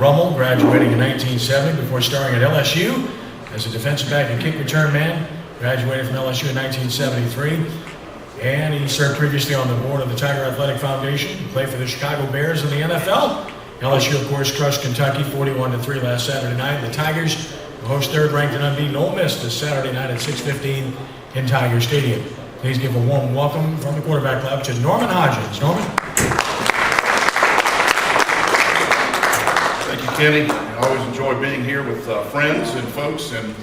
Rummel, graduating in 1970 before starring at LSU as a defensive back and kick return man, graduated from LSU in 1973. And he served previously on the board of the Tiger Athletic Foundation. He played for the Chicago Bears in the NFL. LSU, of course, crushed Kentucky 41-3 last Saturday night. The Tigers will host third-ranked and unbeaten Ole Miss this Saturday night at 6:15 in Tiger Stadium. Please give a warm welcome from the quarterback club to Norman Hodgins. Norman. Thank you, Kenny. I always enjoy being here with friends and folks and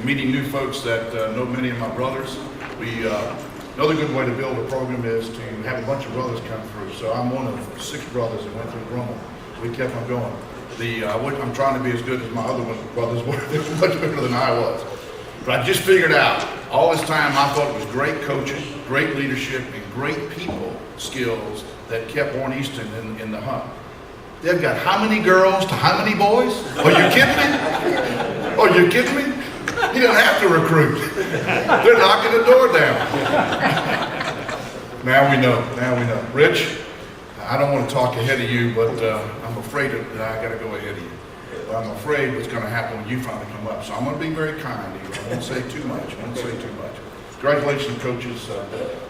meeting new folks that know many of my brothers. Another good way to build a program is to have a bunch of brothers come through. So I'm one of 6 brothers that went through Rummel. We kept on going. I'm trying to be as good as my other brothers were. They were much better than I was. But I just figured out, all this time I thought it was great coaching, great leadership, and great people skills that kept Warren Easton in the hunt. They've got how many girls to how many boys? Are you kidding me? Are you kidding me? He doesn't have to recruit. They're knocking the door down. Now we know. Rich, I don't want to talk ahead of you, but I'm afraid that I got to go ahead of you. But I'm afraid what's going to happen when you finally come up. So I'm going to be very kind to you. I won't say too much. Congratulations, coaches.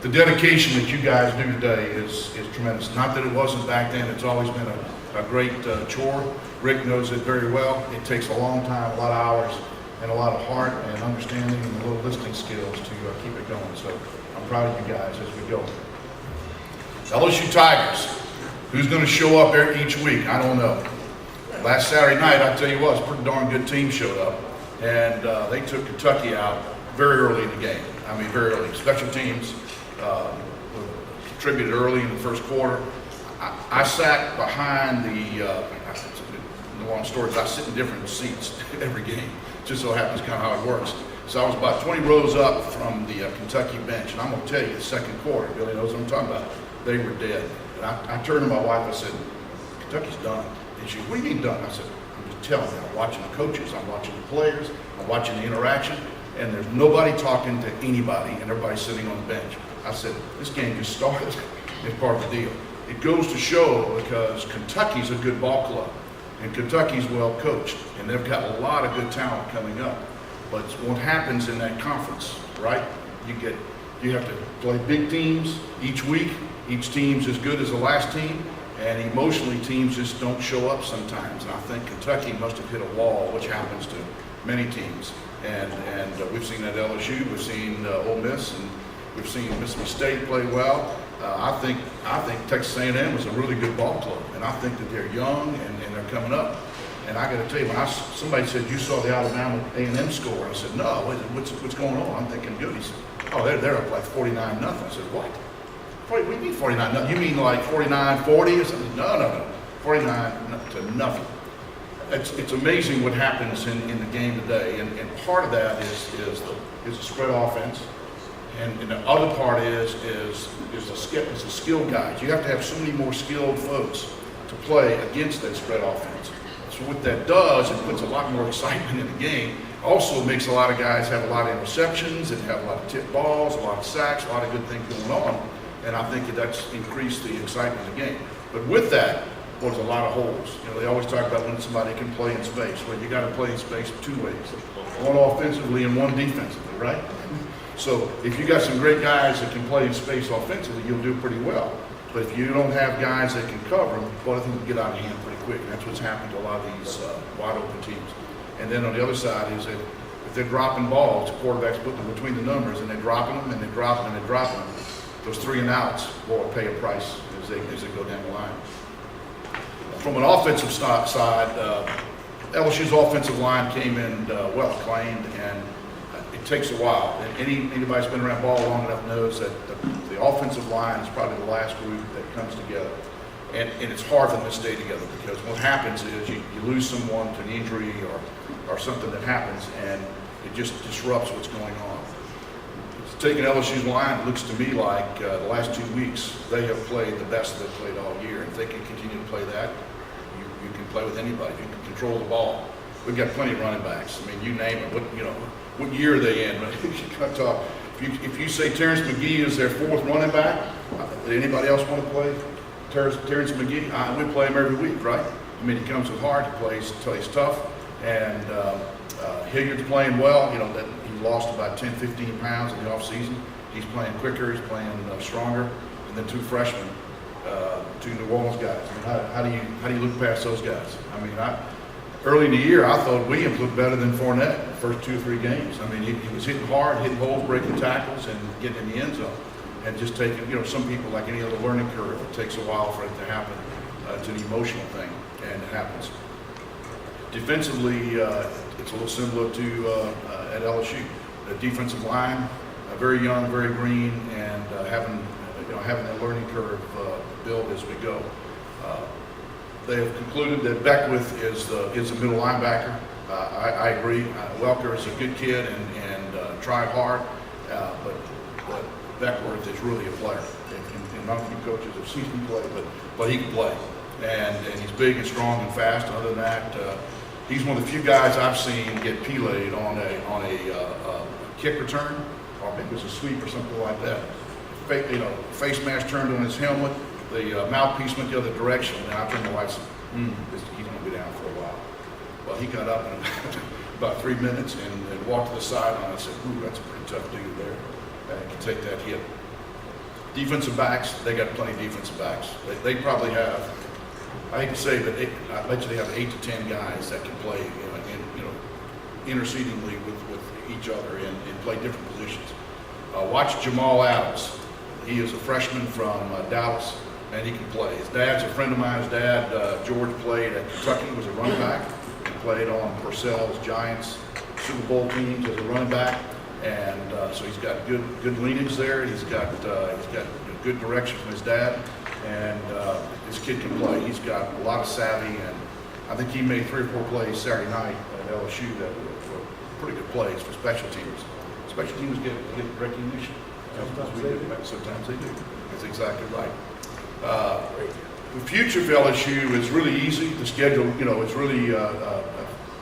The dedication that you guys do today is tremendous. Not that it wasn't back then. It's always been a great chore. Rick knows it very well. It takes a long time, a lot of hours, and a lot of heart and understanding and a little listening skills to keep it going. So I'm proud of you guys as we go. LSU Tigers. Who's going to show up each week? I don't know. Last Saturday night, I tell you what, a pretty darn good team showed up, and they took Kentucky out very early in the game. I mean, very early. Special teams contributed early in the first quarter. I sat behind the long stories. I sit in different seats every game. Just so happens kind of how it works. So I was about 20 rows up from the Kentucky bench, and I'm going to tell you, the second quarter, Billy knows what I'm talking about, they were dead. And I turned to my wife, I said, Kentucky's done. And she, what do you mean done? I said, I'm just telling you, I'm watching the coaches, I'm watching the players, I'm watching the interaction, and there's nobody talking to anybody, and everybody's sitting on the bench. I said, this game just started. It's part of the deal. It goes to show because Kentucky's a good ball club, and Kentucky's well coached, and they've got a lot of good talent coming up. But what happens in that conference, right? You have to play big teams each week. Each team's as good as the last team, and emotionally teams just don't show up sometimes. And I think Kentucky must have hit a wall, which happens to many teams. And we've seen that LSU, we've seen Ole Miss, and we've seen Mississippi State play well. I think Texas A&M was a really good ball club, and I think that they're young and they're coming up. And I got to tell you, when somebody said you saw the Alabama A&M score, I said no. What's going on? I'm thinking good. He said, oh, they're up like 49-0. I said what? What do you mean 49-0? You mean like 49-40 or something? No. 49-0. It's amazing what happens in the game today, and part of that is the spread offense, and the other part is the skill guys. You have to have so many more skilled folks to play against that spread offense. So what that does, it puts a lot more excitement in the game. Also makes a lot of guys have a lot of interceptions and have a lot of tip balls, a lot of sacks, a lot of good things going on. And I think that's increased the excitement of the game. But with that, there's a lot of holes. You know, they always talk about when somebody can play in space. Well, you got to play in space 2 ways. One offensively and one defensively, right? So if you got some great guys that can play in space offensively, you'll do pretty well. But if you don't have guys that can cover them, well, I think you get out of hand pretty quick. And that's what's happened to a lot of these wide open teams. And then on the other side is that if they're dropping balls, quarterbacks put them between the numbers, and they're dropping them, and they're dropping them, and they're dropping them. Those 3 and outs will pay a price as they go down the line. From an offensive side, LSU's offensive line came in well acclaimed, and it takes a while. And anybody who's been around ball long enough knows that the offensive line is probably the last group that comes together. And it's hard for them to stay together because what happens is you lose someone to an injury or something that happens, and it just disrupts what's going on. Taking LSU's line, it looks to me like the last 2 weeks, they have played the best they've played all year. If they can continue to play that, you can play with anybody. You can control the ball. We've got plenty of running backs. I mean, you name it. What year are they in? If you say Terrence McGee is their 4th running back, did anybody else want to play Terrence McGee? We play him every week, right? I mean, he comes with heart, he plays tough, and Hilliard's playing well. You know, that he lost about 10, 15 pounds in the offseason. He's playing quicker, he's playing stronger, and then two freshmen, two New Orleans guys. I mean, how do you look past those guys? I mean, early in the year, I thought Williams looked better than Fournette the first 2 or 3 games. I mean, he was hitting hard, hitting holes, breaking tackles, and getting in the end zone. And just taking, you know, some people, like any other learning curve, it takes a while for it to happen. It's an emotional thing, and it happens. Defensively, it's a little similar to at LSU. The defensive line, very young, very green, and having that learning curve built as we go. They have concluded that Beckwith is the middle linebacker. I agree. Welker is a good kid and tried hard, but Beckwith is really a player. And not a few coaches have seen him play, but he can play. And he's big and strong and fast. Other than that, he's one of the few guys I've seen get P-laid on a kick return, or I think it was a sweep or something like that. Face mask turned on his helmet, the mouthpiece went the other direction, and I turned to the wife and said, he's going to be down for a while. Well, he got up in about 3 minutes and walked to the sideline. I said, ooh, that's a pretty tough dude there. And can take that hit. Defensive backs, they got plenty of defensive backs. They probably have, I hate to say, but I bet you they have 8 to 10 guys that can play, intercedingly with each other and play different positions. Watch Jamal Adams. He is a freshman from Dallas, and he can play. His dad's a friend of mine. His dad, George, played at Kentucky, was a running back. He played on Purcell's Giants Super Bowl teams as a running back. And so he's got good lineage there. He's got good direction from his dad, and this kid can play. He's got a lot of savvy, and I think he made 3 or 4 plays Saturday night at LSU that were pretty good plays for special teams. Special teams get recognition. Sometimes they do. That's exactly right. The future for LSU is really easy. The schedule, it's really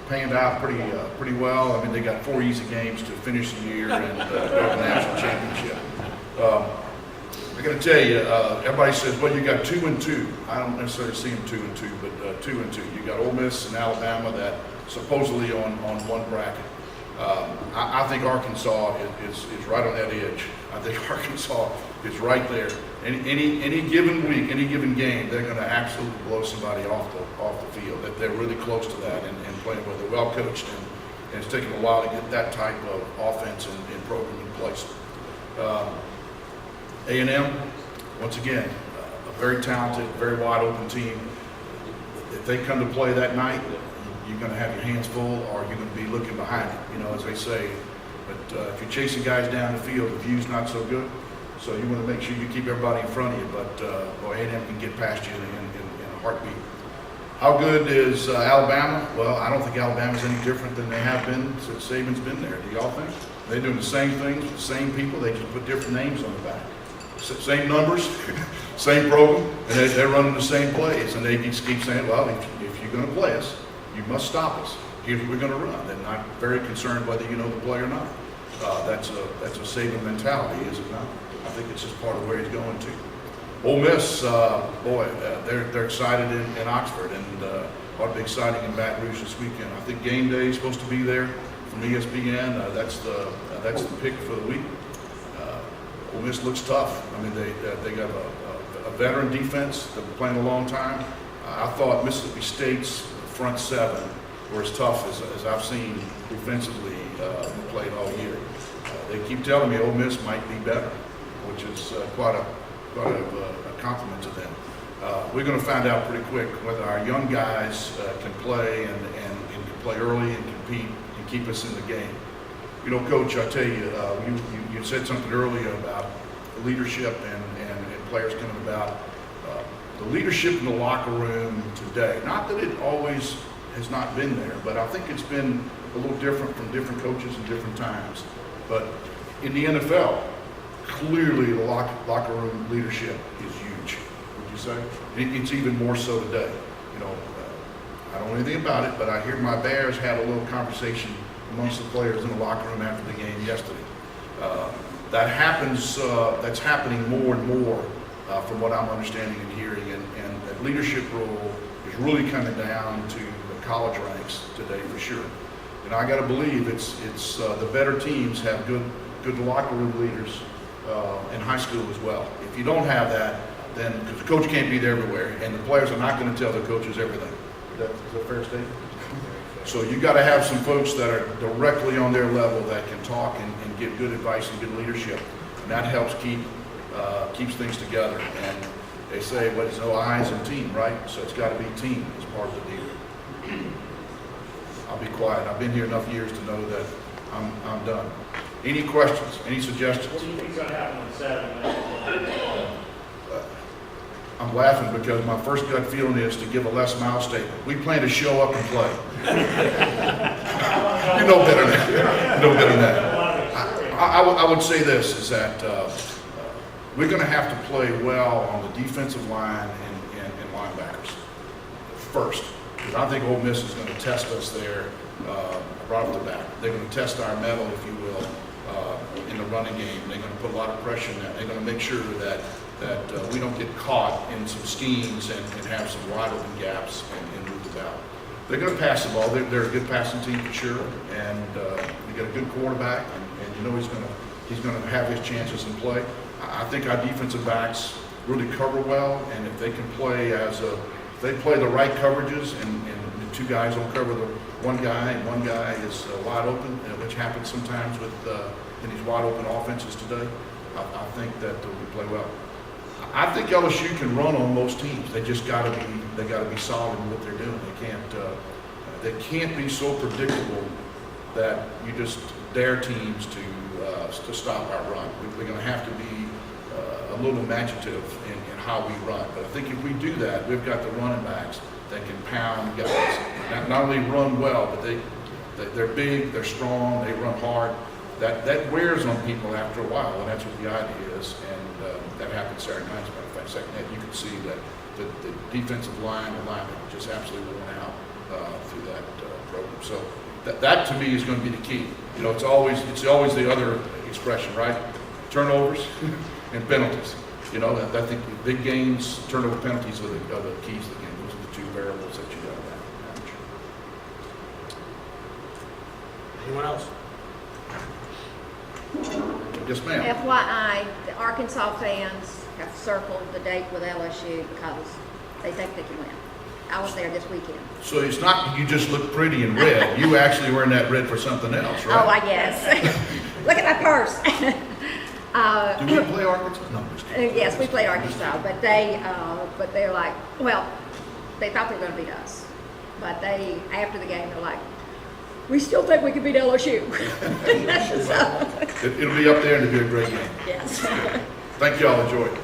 panned out pretty well. I mean, they got 4 easy games to finish the year and go to the national championship. I got to tell you, everybody says, well, you got 2-2. I don't necessarily see them 2-2, but 2-2. You got Ole Miss and Alabama that supposedly on one bracket. I think Arkansas is right on that edge. I think Arkansas is right there. Any given week, any given game, they're going to absolutely blow somebody off the field. That they're really close to that and playing well. They're well coached, and it's taken a while to get that type of offense and program in place. A&M, once again, a very talented, very wide open team. If they come to play that night, you're going to have your hands full, or you're going to be looking behind it, as they say. But if you're chasing guys down the field, the view's not so good. So you want to make sure you keep everybody in front of you. But A&M can get past you in a heartbeat. How good is Alabama? Well, I don't think Alabama's any different than they have been since Saban's been there. Do y'all think? They're doing the same things with the same people. They just put different names on the back. Same numbers, same program, and they're running the same plays. And they just keep saying, well, if you're going to play us, you must stop us. Here's what we're going to run. They're not very concerned whether you know the play or not. That's a Saban mentality, is it not? I think it's just part of where he's going to. Ole Miss, they're excited in Oxford, and ought to be exciting in Baton Rouge this weekend. I think game day is supposed to be there from ESPN. That's the pick for the week. Ole Miss looks tough. I mean, they got a veteran defense that been playing a long time. I thought Mississippi State's front seven were as tough as I've seen defensively played all year. They keep telling me Ole Miss might be better, which is quite a compliment to them. We're going to find out pretty quick whether our young guys can play and can play early and compete and keep us in the game. Coach, I tell you, you said something earlier about leadership and players coming about. The leadership in the locker room today, not that it always has not been there, but I think it's been a little different from different coaches in different times. But in the NFL, clearly the locker room leadership is huge, would you say? It's even more so today. I don't know anything about it, but I hear my Bears had a little conversation amongst the players in the locker room after the game yesterday. That's happening more and more from what I'm understanding and hearing, and that leadership role is really coming down to the college ranks today for sure. And I got to believe it's the better teams have good locker room leaders in high school as well. If you don't have that, then because the coach can't be there everywhere, and the players are not going to tell the coaches everything. Is that a fair statement? So you got to have some folks that are directly on their level that can talk and give good advice and good leadership, and that helps keeps things together. And they say, what is no eyes in team, right? So it's got to be team as part of the deal. I'll be quiet. I've been here enough years to know that I'm done. Any questions? Any suggestions? What do you think's going to happen on Saturday? I'm laughing because my first gut feeling is to give a Les Miles statement. We plan to show up and play. You know better than that. You know better than that. I would say this, is that we're going to have to play well on the defensive line and linebackers first. Because I think Ole Miss is going to test us there right off the bat. They're going to test our mettle, if you will, in the running game. They're going to put a lot of pressure in that. They're going to make sure that we don't get caught in some schemes and have some wide open gaps and move about. They're going to pass the ball. They're a good passing team for sure, and they got a good quarterback, and you know he's going to have his chances in play. I think our defensive backs really cover well, and if they can play if they play the right coverages and the two guys don't cover the one guy and one guy is wide open, which happens sometimes in these wide open offenses today, I think that we play well. I think LSU can run on most teams. They just got to be solid in what they're doing. They can't be so predictable that you just dare teams to stop our run. We're going to have to be a little imaginative in how we run. But I think if we do that, we've got the running backs that can pound guys. Not only run well, but they're big, they're strong, they run hard. That wears on people after a while, and that's what the idea is. And that happened Saturday night. As a matter of fact, second half, you could see that the defensive line, the linemen just absolutely worn out through that program. So that to me is going to be the key. You know, it's always the other expression, right? Turnovers and penalties. You know, I think the big games, turnover, penalties are the keys to the game. Those are the two variables that you got to manage. Anyone else? Yes, ma'am. FYI, the Arkansas fans have circled the date with LSU because they think they can win. I was there this weekend. So it's not you just look pretty in red. You actually wearing that red for something else, right? Oh, I guess. Look at my purse. Do we play Arkansas? No, I'm just kidding. Yes, we play Arkansas, but they're like, well, they thought they were going to beat us, but after the game they're like, we still think we can beat LSU. So, It'll be up there and it'll be a great game. yes. Thank you all. Enjoy it.